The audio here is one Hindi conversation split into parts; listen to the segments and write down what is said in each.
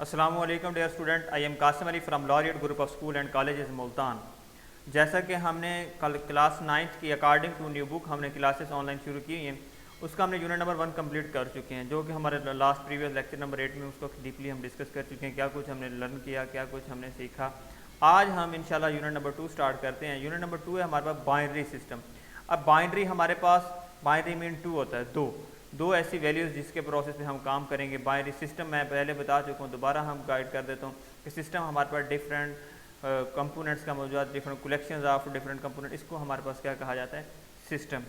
अस्सलामु अलैकुम dear student, I am Kasim Ali from Laureate group of school and colleges Multan. जैसा कि हमने कल क्लास 9th की अकॉर्डिंग टू न्यू बुक हमने क्लासेस ऑनलाइन शुरू की हैं, उसका हमने यूनिट नंबर 1 कंप्लीट कर चुके हैं, जो कि हमारे लास्ट प्रीवियस लेक्चर नंबर 8 में उसको डीपली हम डिस्कस कर चुके हैं। क्या कुछ हमने लर्न किया, क्या कुछ हमने सीखा। आज हम इंशाल्लाह यूनिट नंबर 2 स्टार्ट करते हैं। यूनिट नंबर 2 है हमारे पास बाइनरी सिस्टम। अब बाइनरी हमारे पास बाइनरी मीन 2 होता है, दो ऐसी वैल्यूज़ जिसके प्रोसेस में हम काम करेंगे। बाइनरी सिस्टम मैं पहले बता चुका हूँ, दोबारा हम गाइड कर देता हूँ कि सिस्टम हमारे पास डिफरेंट कंपोनेंट्स का मौजूद, different collections of different component, इसको हमारे पास क्या कहा जाता है, सिस्टम।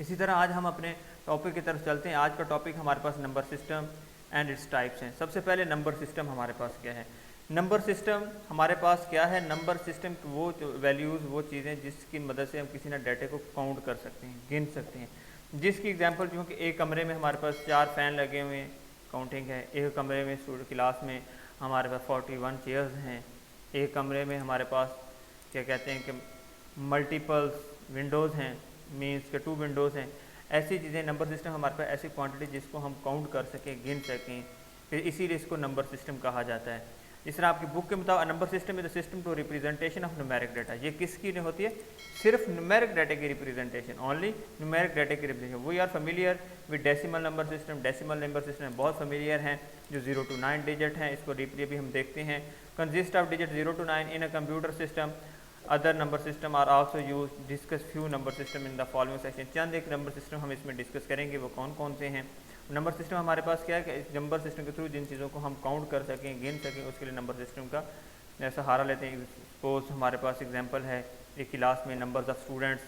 इसी तरह आज हम अपने टॉपिक की तरफ चलते हैं। आज का टॉपिक हमारे पास number system and its types हैं। सबसे पहले नंबर सिस्टम हमारे पास क्या है। नंबर सिस्टम हमारे पास क्या है, नंबर सिस्टम वो वैल्यूज़, वो चीज़ें जिसकी मदद से हम किसी ना डाटे को काउंट कर सकते हैं, गिन सकते हैं। जिसकी एग्जांपल जो कि एक कमरे में हमारे पास 4 फ़ैन लगे हुए हैं, काउंटिंग है। एक कमरे में स्टूडेंट क्लास में हमारे पास 41 चेयर्स हैं। एक कमरे में हमारे पास क्या कहते हैं कि मल्टीपल्स विंडोज़ हैं, मीन्स के 2 विंडोज़ हैं। ऐसी चीज़ें नंबर सिस्टम हमारे पास ऐसी क्वांटिटी जिसको हम काउंट कर सकें, गिन सकें, फिर इसीलिए इसको नंबर सिस्टम कहा जाता है। जिस तरह आपकी बुक के मुताबिक number system is the system to representation of numeric data. ये किसकी होती है, सिर्फ न्यूमेरिक डाटा की रिप्रेजेंटेशन, ओनली न्यूमेरिक डाटा की representation. We are familiar with decimal number system. Decimal number system बहुत फेमिलियर हैं, जो 0 to 9 डिजिट हैं। इसको डीपली भी हम देखते हैं। Consist of digit 0 to 9 in a computer system. Other number system are also use. Discuss few number system in the following section. चंद एक नंबर सिस्टम हम इसमें डिस्कस करेंगे, वो कौन कौन से हैं। नंबर सिस्टम हमारे पास क्या है कि इस नंबर सिस्टम के थ्रू जिन चीज़ों को हम काउंट कर सकें, गिन सकें, उसके लिए नंबर सिस्टम का सहारा लेते हैं। सपोज हमारे पास एग्जांपल है, एक क्लास में numbers of students,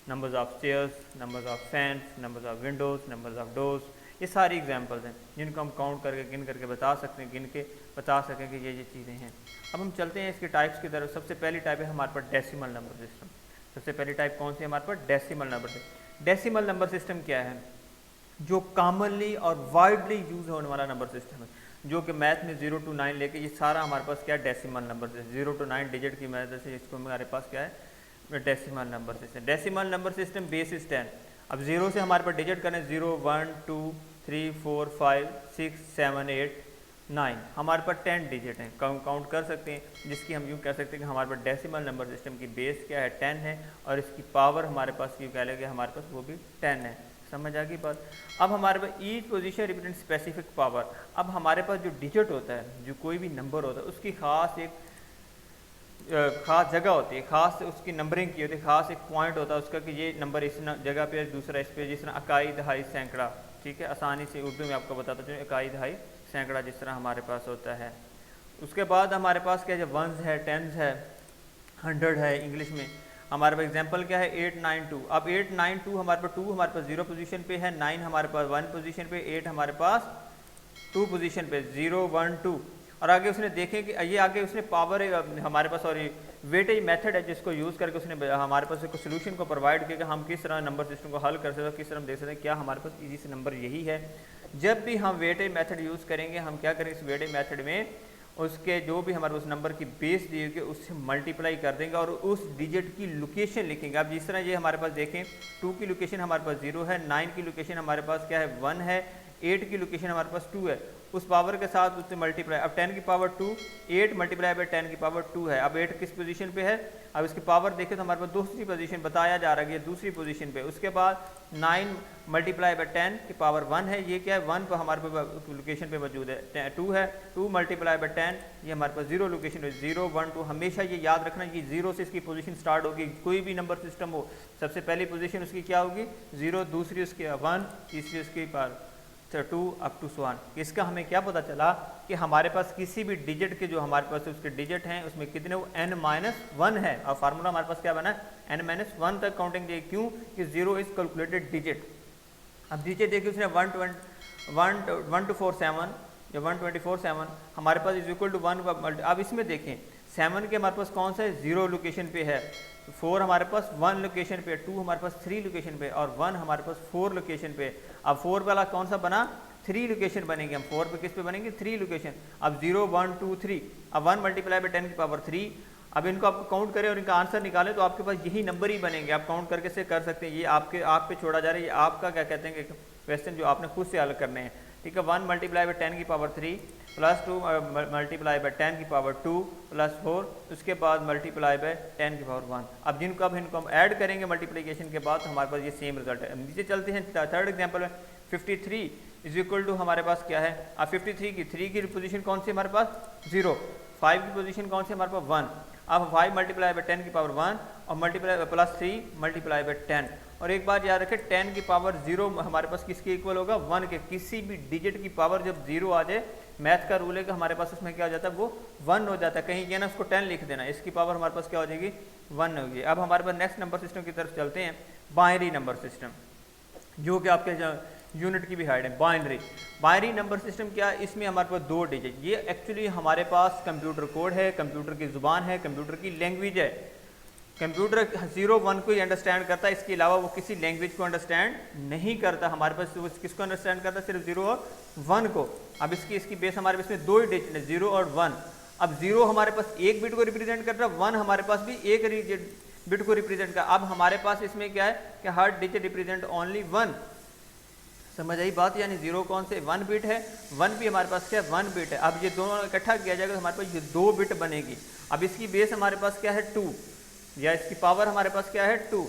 numbers of chairs, numbers of fans, numbers of Windows, numbers of doors, ये सारी एग्जांपल्स हैं जिनको हम काउंट करके, गिन करके बता सकते हैं, गिन के बता सकें कि ये चीज़ें हैं। अब हम चलते हैं इसके टाइप्स की तरफ। सबसे पहली टाइप है हमारे पास डेसिमल नंबर सिस्टम। सबसे पहली टाइप कौन सी है हमारे पास, decimal number system. Decimal number system क्या है, जो कॉमनली और वाइडली यूज होने वाला नंबर सिस्टम है, जो कि मैथ में 0 to 9 लेके, ये सारा हमारे पास क्या है, decimal number system. 0 to 9 digit की मदद से इसको हमारे पास क्या है, decimal number system. Decimal number system base is 10। अब 0 से हमारे पास डिजिट करने 0 1 2 3 4 5 6 7 8 9, हमारे पास 10 डिजिट हैं, काउंट कर सकते हैं। जिसकी हम यूँ कह सकते हैं कि हमारे पास डेसिमल नंबर सिस्टम की बेस क्या है, 10 है, और इसकी पावर हमारे पास यूँ कह लेंगे हमारे पास वो भी 10 है। समझ आ गई बात। अब हमारे पास each position represent specific power. अब हमारे पास जो डिजिट होता है, जो कोई भी नंबर होता है, उसकी खास एक खास जगह होती है, खास उसकी नंबरिंग की होती है, खास एक पॉइंट होता है उसका कि ये नंबर इस जगह पे, दूसरा इस पे। जिस तरह इकाई, दहाई, सैकड़ा, ठीक है, आसानी से उर्दू में आपको बताता हूँ, इकाई, दहाई, सैकड़ा जिस तरह हमारे पास होता है। उसके बाद हमारे पास क्या है, वंस है, टेंस है, 100 है। इंग्लिश में हमारे पास एग्जांपल क्या है, 892। अब 892 हमारे पास 2 हमारे पास 0 पोजीशन पे है, 9 हमारे पास 1 पोजीशन पे, 8 हमारे पास 2 पोजीशन पे, 0 1 2। और आगे उसने देखें कि ये आगे उसने पावर हमारे पास, और वेटेज मेथड है जिसको यूज़ करके उसने हमारे पास एक सोल्यूशन को प्रोवाइड किया कि हम किस तरह नंबर सिस्टम को हल कर सकते हैं, किस तरह हम देख सकते हैं क्या हमारे पास इजी से नंबर यही है। जब भी हम वेटेज मेथड यूज़ करेंगे, हम क्या करेंगे, इस वेटेज मेथड में उसके जो भी हमारे उस नंबर की बेस दी हुई उससे मल्टीप्लाई कर देंगे और उस डिजिट की लोकेशन लिखेंगे। अब जिस तरह ये हमारे पास देखें, 2 की लोकेशन हमारे पास 0 है, 9 की लोकेशन हमारे पास क्या है, 1 है, 8 की लोकेशन हमारे पास 2 है। उस पावर के साथ उससे मल्टीप्लाई, अब 10 की पावर 2, 8 मल्टीप्लाई बाय 10 की पावर 2 है। अब 8 किस पोजीशन पे है, अब इसकी पावर देखें तो हमारे पास दूसरी पोजीशन बताया जा रहा है, ये दूसरी पोजीशन पे। उसके बाद 9 मल्टीप्लाई बाय 10 की पावर 1 है, ये क्या है, 1 पर हमारे पास लोकेशन पे मौजूद है। 2 है, 2 मल्टीप्लाई बाय 10, ये हमारे पास 0 लोकेशन है, 0 1 2। हमेशा ये याद रखना कि 0 से इसकी पोजीशन स्टार्ट होगी। कोई भी नंबर सिस्टम हो, सबसे पहली पोजीशन उसकी क्या होगी, 0, दूसरी उसकी 1, तीसरी उसकी पावर 2 अप टू 1। इसका हमें क्या पता चला कि हमारे पास किसी भी डिजिट के जो हमारे पास उसके डिजिट हैं उसमें कितने, वो n-1 है। और फार्मूला हमारे पास क्या बना, n-1 तक काउंटिंग चाहिए। क्यों कि 0 इज कैलकुलेटेड डिजिट। अब डिजिट देखिए उसने 124/7 या 124/7 हमारे पास इज इक्वल टू 1। अब इसमें देखें 7 के हमारे पास कौन सा है, 0 लोकेशन पे है, 4 हमारे पास 1 लोकेशन पे, 2 हमारे पास 3 लोकेशन पे, और 1 हमारे पास 4 लोकेशन पे। अब 4 वाला कौन सा बना, 3 लोकेशन बनेंगे। हम 4 पे किस पे बनेंगे, 3 लोकेशन। अब 0 1 2 3, अब 1 मल्टीप्लाई बाय 10 की पावर 3। अब इनको आप काउंट करें और इनका आंसर निकालें तो आपके पास यही नंबर ही बनेंगे। आप काउंट करके से कर सकते हैं। ये आप पे छोड़ा जा रहा है, ये आपका क्या कहते हैं कि क्वेश्चन जो आपने खुद से हल करने हैं। ठीक है। 1 मल्टीप्लाई बाई 10 की पावर 3 प्लस 2 मल्टीप्लाई बाई 10 की पावर 2 प्लस 4, उसके बाद मल्टीप्लाई बाई 10 की पावर 1। अब इनको हम ऐड करेंगे मल्टीप्लिकेशन के बाद, तो हमारे पास ये सेम रिजल्ट है। नीचे चलते हैं थर्ड एग्जाम्पल में। 53 इज इक्वल टू हमारे पास क्या है, अब 53 की 3 की पोजीशन कौन सी हमारे पास 0, 5 की पोजीशन कौन सी हमारे पास 1। अब 5 मल्टीप्लाई बाई 10 की पावर 1 और मल्टीप्लाई प्लस 3 मल्टीप्लाई बाई 10। और एक बात याद रखें, 10 की पावर 0 हमारे पास किसके इक्वल होगा, 1 के। किसी भी डिजिट की पावर जब 0 आ जाए, मैथ का रूल है कि हमारे पास उसमें क्या हो जाता है, वो 1 हो जाता है। कहीं क्या ना उसको 10 लिख देना, इसकी पावर हमारे पास क्या हो जाएगी 1 होगी। अब हमारे पास नेक्स्ट नंबर सिस्टम की तरफ चलते हैं, बाइनरी नंबर सिस्टम, जो कि आपके यूनिट की भी हाइट है। बाइनरी नंबर सिस्टम क्या, इसमें हमारे पास 2 डिजिट, ये एक्चुअली हमारे पास कंप्यूटर कोड है, कंप्यूटर की ज़ुबान है, कंप्यूटर की लैंग्वेज है। कंप्यूटर 0-1 को ही अंडरस्टैंड करता है, इसके अलावा वो किसी लैंग्वेज को अंडरस्टैंड नहीं करता। हमारे पास वो किसको अंडरस्टैंड करता है, सिर्फ 0 और 1 को। अब इसकी बेस हमारे पास में 2 डिजिट है, 0 और 1। अब 0 हमारे पास एक बिट को रिप्रेजेंट कर रहा है, 1 हमारे पास भी एक बिट को रिप्रेजेंट कर। अब हमारे पास इसमें क्या है कि हर डिजिट रिप्रेजेंट ओनली 1। समझ आई बात, यानी 0 कौन से 1 बिट है, 1 भी हमारे पास क्या है 1 बिट है। अब ये दोनों इकट्ठा किया जाएगा तो हमारे पास ये 2 बिट बनेगी। अब इसकी बेस हमारे पास क्या है 2, या इसकी पावर हमारे पास क्या है 2।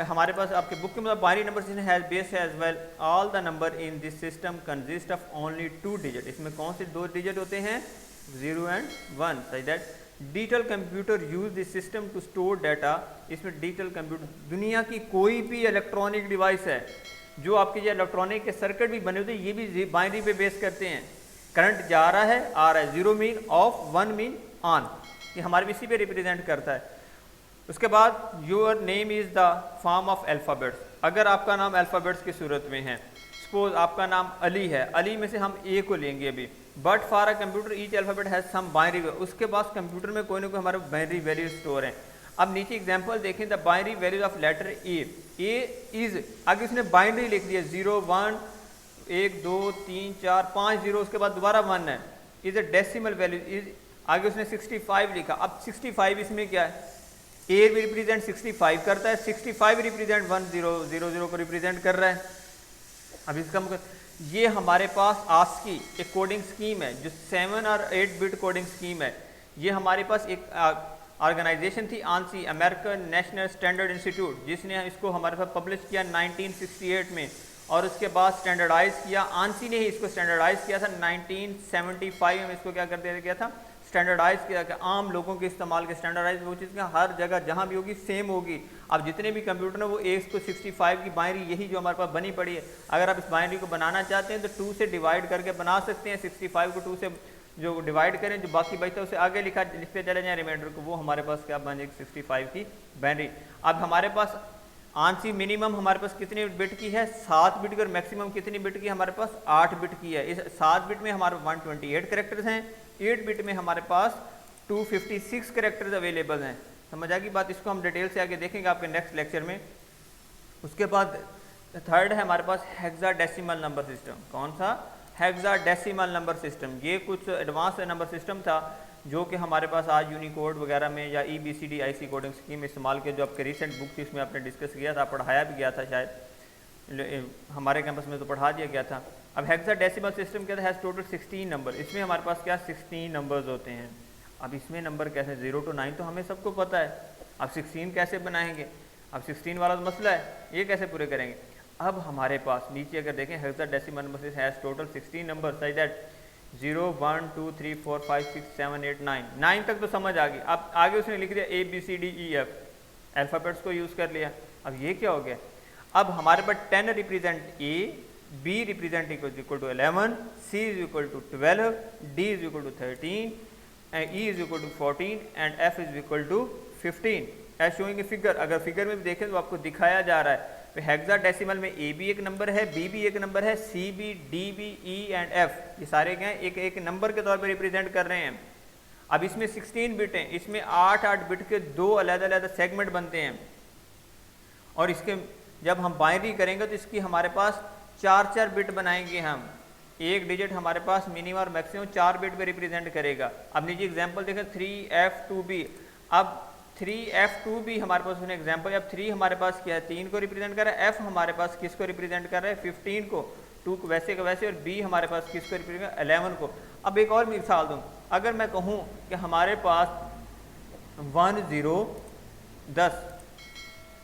हमारे पास आपके बुक के मतलब binary number system has base as well all the number in this system consist of only 2 digit. इसमें कौन से 2 डिजिट होते हैं, 0 एंड 1। सही that digital computer use this system to store data. इसमें डिजिटल कंप्यूटर, दुनिया की कोई भी इलेक्ट्रॉनिक डिवाइस है, जो आपके जो इलेक्ट्रॉनिक के सर्किट भी बने होते हैं, ये भी बाइनरी पे बेस करते हैं। करंट जा रहा है आ रहा है, 0 मीन ऑफ, 1 मीन ऑन, ये हमारे इसी पे रिप्रेजेंट करता है। उसके बाद your name is the form of alphabets. अगर आपका नाम अल्फ़ाबेट्स की सूरत में है, सपोज आपका नाम अली है, अली में से हम ए को लेंगे अभी, but for a computer each alphabet has some binary. उसके बाद कंप्यूटर में कोई ना कोई हमारे बाइनरी वैल्यू स्टोर है। अब नीचे एग्जांपल देखें, the binary values of letter A is, आगे उसने बाइनरी लिख दिया 0 1 1 2 3 4 5 0, उसके बाद दोबारा 1 है, is a decimal value is, आगे उसने 65 लिखा। अब 65 इसमें क्या है, ए भी रिप्रेजेंट 65 करता है, 65 रिप्रेजेंट 1000 को रिप्रेजेंट कर रहा है। अब इसका मतलब ये हमारे पास आस्की एक कोडिंग स्कीम है, जो 7 और 8 बिट कोडिंग स्कीम है। ये हमारे पास एक ऑर्गेनाइजेशन थी ANSI, American national standard institute, जिसने इसको हमारे पास पब्लिश किया 1968 में, और उसके बाद स्टैंडर्डाइज किया, आंसी ने ही इसको स्टैंडर्डाइज किया था 1975 में। इसको क्या कर दिया गया था, स्टैंडर्डाइज किया कि आम लोगों के इस्तेमाल के स्टैंडर्डाइज वो चीज़ हर जगह जहाँ भी होगी सेम होगी। अब जितने भी कंप्यूटर हैं वो एक 65 की बाइनरी, यही जो हमारे पास बनी पड़ी है, अगर आप इस बाइनरी को बनाना चाहते हैं तो 2 से डिवाइड करके बना सकते हैं। 65 को 2 से जो डिवाइड करें, जो बाकी बचता है उसे आगे लिखते चले जाएँ रिमाइंडर को, वो हमारे पास क्या बन जाएगी 65 की बाइनरी। अब हमारे पास आंसी मिनिमम हमारे पास कितने बिट की है, 7 बिट की, और मैक्सिमम कितनी बिट की हमारे पास 8 बिट की है। इस 7 बिट में हमारे 128 कैरेक्टर्स हैं, 8 बिट में हमारे पास 256 कैरेक्टर्स अवेलेबल हैं। समझ आ गई बात, इसको हम डिटेल से आगे देखेंगे आपके नेक्स्ट लेक्चर में। उसके बाद थर्ड है हमारे पास हेक्साडेसिमल नंबर सिस्टम। कौन सा, हेक्साडेसिमल नंबर सिस्टम। ये कुछ एडवांस नंबर सिस्टम था जो कि हमारे पास आज यूनिकोड वगैरह में या EBCD IC कोडिंग स्कीम इस्तेमाल के, जो आपके रिसेंट बुक थी उसमें आपने डिस्कस किया था, पढ़ाया भी गया था, शायद हमारे कैंपस में तो पढ़ा दिया गया था। अब हेक्साडेसिमल सिस्टम क्या है, टोटल 16 नंबर, इसमें हमारे पास क्या 16 नंबर्स होते हैं। अब इसमें नंबर कैसे 0 to 9 तो हमें सबको पता है, अब 16 कैसे बनाएंगे, अब 16 वाला तो मसला है, ये कैसे पूरे करेंगे। अब हमारे पास नीचे अगर देखें, hexadecimal number system has total 16 number, सही दैट 0 1 2 3 4 5 6 7 8 9 तक तो समझ आ गई। अब आगे उसने लिख दिया ABCDEF, अल्फ़ाबेट्स को यूज़ कर लिया। अब ये क्या हो गया, अब हमारे पास 10 represent A, B represent equal to 11, C is equal to 12, D is equal to 13, E is equal to 14 and F is equal to 15 as showing a figure. अगर फिगर में भी देखें तो आपको दिखाया जा रहा है, तो हेक्साडेसिमल में A भी एक नंबर है, B भी एक नंबर है, C भी, D भी, E एंड F, ये सारे क्या हैं एक नंबर के तौर पर रिप्रेजेंट कर रहे हैं। अब इसमें 16 बिट हैं, इसमें 8 बिट के 2 अलग-अलग सेगमेंट बनते हैं, और इसके जब हम बाइनरी करेंगे तो इसकी हमारे पास 4 बिट बनाएंगे हम। एक डिजिट हमारे पास मिनिमम और मैक्सिमम 4 बिट पे रिप्रेजेंट करेगा। अब नीचे एग्जांपल देखें 3F2B, अब 3F2B हमारे पास एग्जांपल, अब 3 हमारे पास क्या है 3 को रिप्रेजेंट कर रहा है, F हमारे पास किसको रिप्रेजेंट कर रहा है 15 को, 2 को वैसे का वैसे, और b हमारे पास किसको रिप्रेजेंट करेगा 11 को। अब एक और मिसाल दूँ, अगर मैं कहूँ कि हमारे पास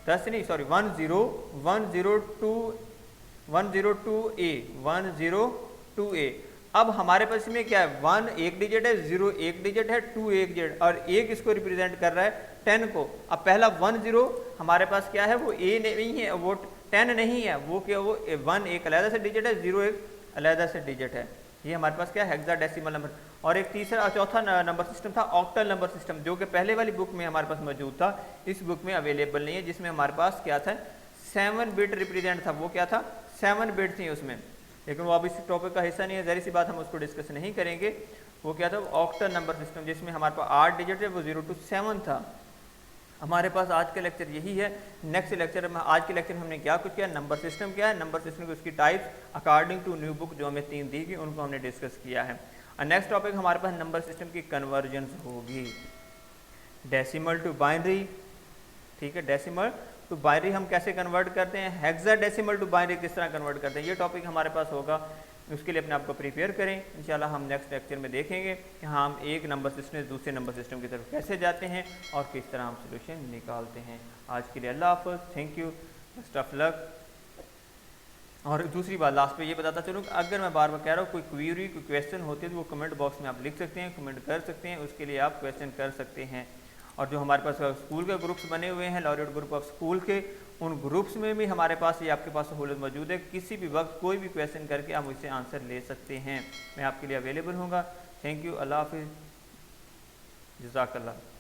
10 नहीं सॉरी 102a, अब हमारे पास इसमें क्या है, 1 एक डिजिट है, 0 एक डिजिट है, 2 एक डिजिट, और 1 इसको रिप्रेजेंट कर रहा है 10 को। अब पहला 10 हमारे पास क्या है, वो a नहीं है, वो 10 नहीं है, वो क्या, वो 1 एक अलग से डिजिट है, 0 एक अलग से डिजिट है। ये हमारे पास क्या है, हेक्साडेसिमल नंबर। और एक तीसरा चौथा नंबर सिस्टम था ऑक्टल नंबर सिस्टम, जो कि पहले वाली बुक में हमारे पास मौजूद था, इस बुक में अवेलेबल नहीं है, जिसमें हमारे पास क्या था 7 बिट रिप्रेजेंट था। वो क्या था, 7 बिट थी उसमें, लेकिन वो अब इस टॉपिक का हिस्सा नहीं है, ज़ाहिर सी बात हम उसको डिस्कस नहीं करेंगे। वो क्या था, ऑक्टल नंबर सिस्टम, जिसमें हमारे पास 8 डिजिट है, वो 0 to 7 था। हमारे पास आज का लेक्चर यही है। नेक्स्ट लेक्चर में, आज के लेक्चर में हमने क्या कुछ किया, नंबर सिस्टम क्या है, नंबर सिस्टम की उसकी types according to new book जो हमें 3 दी गई, उनको हमने डिस्कस किया है। और नेक्स्ट टॉपिक हमारे पास नंबर सिस्टम की कन्वर्जन्स होगी, डेसिमल टू बाइनरी, ठीक है, डेसिमल टू बाइनरी हम कैसे कन्वर्ट करते हैं, हेक्साडेसिमल टू बाइनरी किस तरह कन्वर्ट करते हैं, ये टॉपिक हमारे पास होगा। उसके लिए अपने आप को प्रिपेयर करें, इंशाल्लाह हम नेक्स्ट लेक्चर में देखेंगे कि हम एक नंबर सिस्टम से दूसरे नंबर सिस्टम की तरफ कैसे जाते हैं और किस तरह हम सोल्यूशन निकालते हैं। आज के लिए अल्लाह हाफ़िज़, thank you, best of luck. और दूसरी बात लास्ट पे ये बताता चलूँ कि अगर मैं बार बार कह रहा हूँ कोई क्वेरी कोई क्वेश्चन होती है तो वो कमेंट बॉक्स में आप लिख सकते हैं, कमेंट कर सकते हैं, उसके लिए आप क्वेश्चन कर सकते हैं। और जो हमारे पास स्कूल के ग्रुप्स बने हुए हैं, लॉरियट ग्रुप ऑफ स्कूल के, उन ग्रुप्स में भी हमारे पास ये आपके पास सहूलत मौजूद है, किसी भी वक्त कोई भी क्वेश्चन करके आप मुझसे आंसर ले सकते हैं, मैं आपके लिए अवेलेबल हूँगा। थैंक यू, अल्लाह हाफिज़, जज़ाकल्लाह।